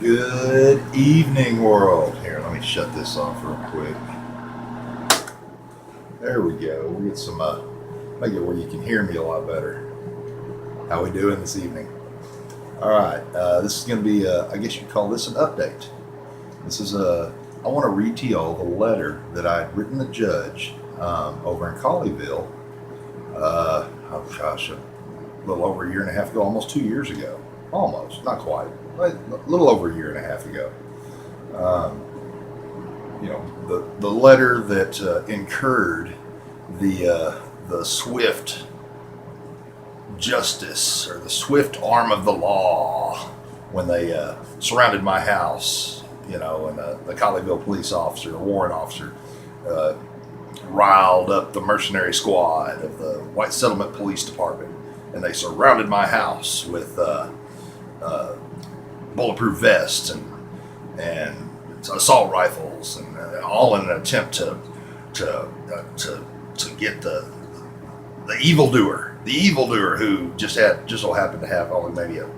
Good evening, world. Here, let me shut this off real quick. There we go. We get some, make it where you can hear me a lot better. How we doing this evening? All right. This is going to be, I guess you'd call this an update. This is I want to read to y'all the letter that I'd written the judge over in Colleyville. Oh gosh, a little over a year and a half ago, almost 2 years ago. Almost, not quite, but a little over a year and a half ago. Um, the letter that incurred the swift justice or the swift arm of the law when they surrounded my house, and the Colleyville police officer, the warrant officer, uh, riled up the mercenary squad of the White Settlement Police Department, and they surrounded my house with uh, bulletproof vests and assault rifles, and all in an attempt to get the evildoer who just so happened to have only maybe a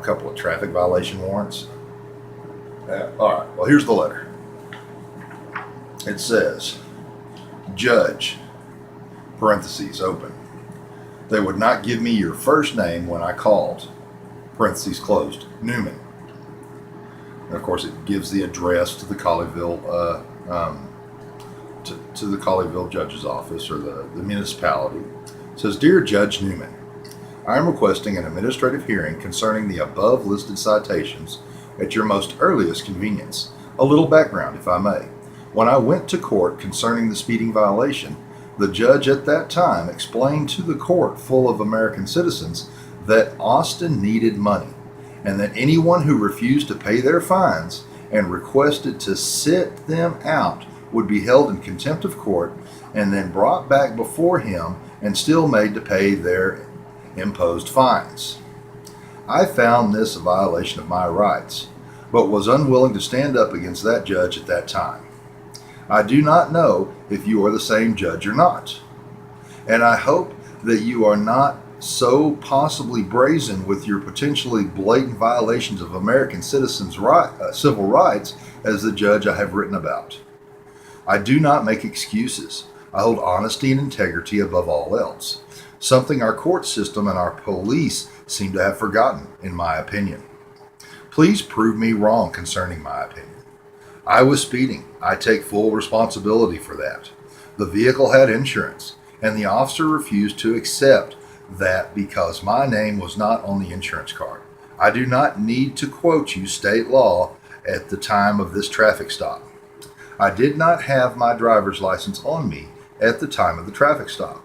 couple of traffic violation warrants. All right. Well, here's the letter. It says, Judge, parentheses open. They would not give me your first name when I called, parentheses closed, Newman. And of course, it gives the address to the Colleyville, to the Colleyville judge's office or the municipality. It says, Dear Judge Newman, I am requesting an administrative hearing concerning the above listed citations at your most earliest convenience. A little background, if I may. When I went to court concerning the speeding violation, the judge at that time explained to the court full of American citizens that Austin needed money, and that anyone who refused to pay their fines and requested to sit them out would be held in contempt of court and then brought back before him and still made to pay their imposed fines. I found this a violation of my rights, but was unwilling to stand up against that judge at that time. I do not know if you are the same judge or not, and I hope that you are not so possibly brazen with your potentially blatant violations of American citizens' civil rights as the judge I have written about. I do not make excuses. I hold honesty and integrity above all else, something our court system and our police seem to have forgotten, in my opinion. Please prove me wrong concerning my opinion. I was speeding. I take full responsibility for that. The vehicle had insurance, and the officer refused to accept that because my name was not on the insurance card. I do not need to quote you state law at the time of this traffic stop. I did not have my driver's license on me at the time of the traffic stop.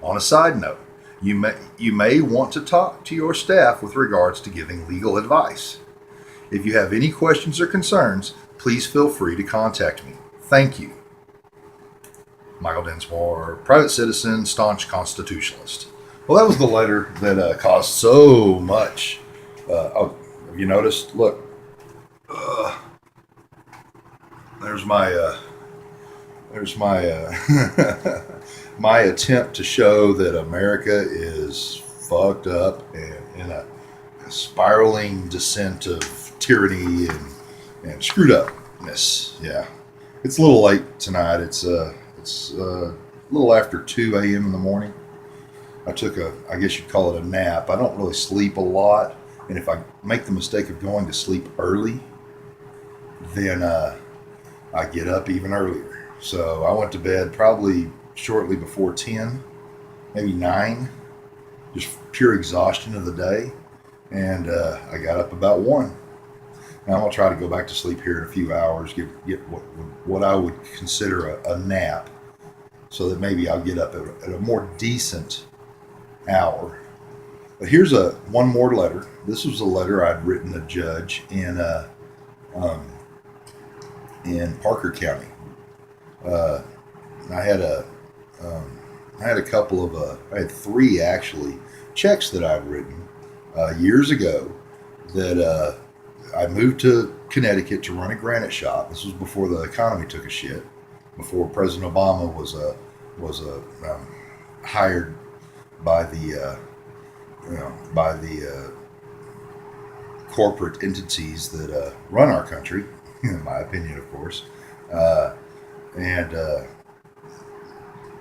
On a side note, you may want to talk to your staff with regards to giving legal advice. If you have any questions or concerns, please feel free to contact me. Thank you. Michael Densmore, private citizen, staunch constitutionalist. Well, that was the letter that caused so much. Have you noticed? Look, there's my my attempt to show that America is fucked up and in a spiraling descent of tyranny and screwed upness. Yeah, it's a little late tonight. It's a little after 2 a.m. in the morning. I took I guess you'd call it a nap. I don't really sleep a lot, and if I make the mistake of going to sleep early, then I get up even earlier. So I went to bed probably shortly before 10, maybe 9, just pure exhaustion of the day, and I got up about 1. Now I'm gonna try to go back to sleep here in a few hours, get what I would consider a nap, so that maybe I'll get up at a more decent hour. But here's one more letter. This was a letter I'd written a judge in Parker County. I had a couple of I had 3 actually checks that I'd written years ago that I moved to Connecticut to run a granite shop. This was before the economy took a shit, before President Obama was hired by the corporate entities that run our country, in my opinion, of course. And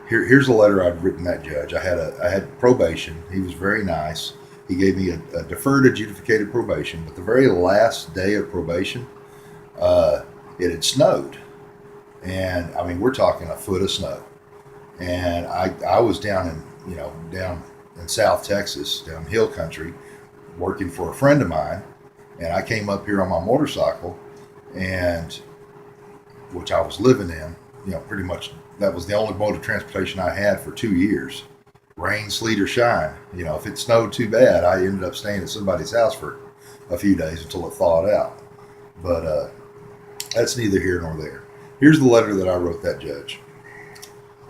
here's a letter I'd written that judge. I had probation. He was very nice. He gave me a deferred adjudicated probation, but the very last day of probation, it had snowed, and I mean we're talking a foot of snow, and I was down in South Texas, down hill country, working for a friend of mine, and I came up here on my motorcycle, and which I was living in, pretty much that was the only mode of transportation I had for 2 years. Rain, sleet, or shine. If it snowed too bad, I ended up staying at somebody's house for a few days until it thawed out. But that's neither here nor there. Here's the letter that I wrote that judge.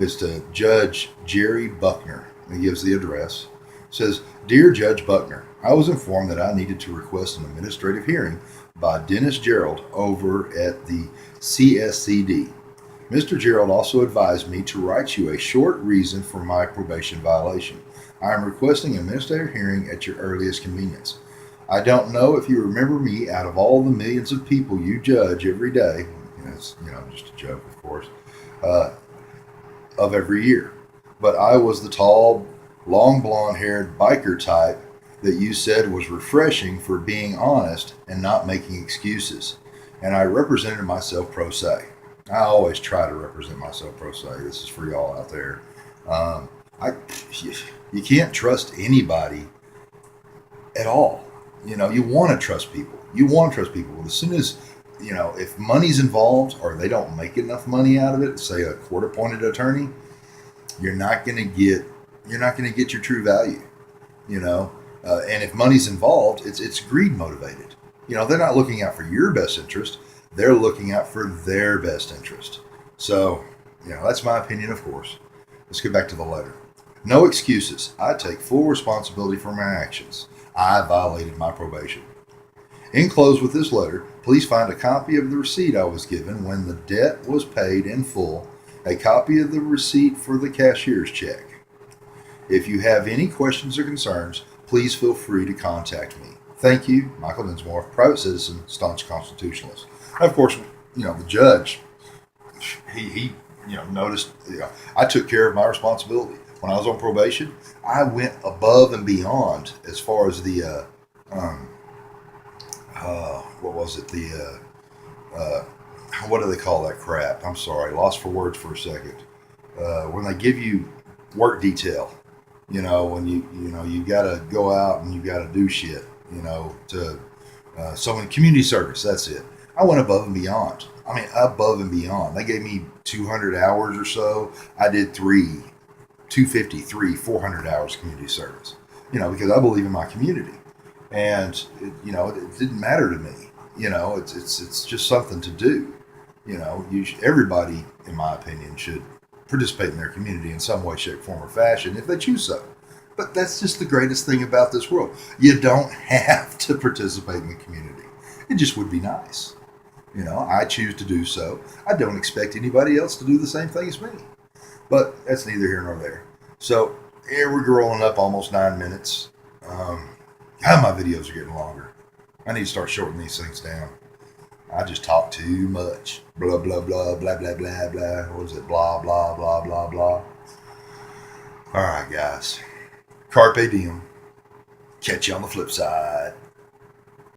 It's to Judge Jerry Buckner. He gives the address. It says, "Dear Judge Buckner, I was informed that I needed to request an administrative hearing by Dennis Gerald over at the CSCD. Mr. Gerald also advised me to write you a short reason for my probation violation. I am requesting an administrative hearing at your earliest convenience. I don't know if you remember me out of all the millions of people you judge every day," it's just a joke, of course, "of every year. But I was the tall, long blonde-haired biker type that you said was refreshing for being honest and not making excuses. And I represented myself pro se. I always try to represent myself pro se. This is for y'all out there. You can't trust anybody at all. You want to trust people. As soon as, if money's involved or they don't make enough money out of it, say a court-appointed attorney, you're not going to get your true value. And if money's involved, it's greed motivated. They're not looking out for your best interest. They're looking out for their best interest. So, that's my opinion, of course. Let's get back to the letter. "No excuses. I take full responsibility for my actions. I violated my probation. Enclosed with this letter, please find a copy of the receipt I was given when the debt was paid in full, a copy of the receipt for the cashier's check. If you have any questions or concerns, please feel free to contact me. Thank you, Michael Dinsmore, private citizen, staunch constitutionalist." Of course, the judge, he noticed, I took care of my responsibility. When I was on probation, I went above and beyond as far as the, what do they call that crap? I'm sorry, lost for words for a second. When they give you work detail, when you got to go out and you got to do shit, so in community service, that's it. I went above and beyond. Above and beyond. They gave me 200 hours or so. I did 400 hours of community service, because I believe in my community. And, it didn't matter to me. It's just something to do. Everybody, in my opinion, should participate in their community in some way, shape, form, or fashion if they choose so. But that's just the greatest thing about this world. You don't have to participate in the community. It just would be nice. I choose to do so. I don't expect anybody else to do the same thing as me. But that's neither here nor there. So, here we're rolling up almost 9 minutes. My videos are getting longer. I need to start shortening these things down. I just talk too much. Blah, blah, blah, blah, blah, blah, blah. What is it? Blah, blah, blah, blah, blah. All right, guys. Carpe diem. Catch you on the flip side.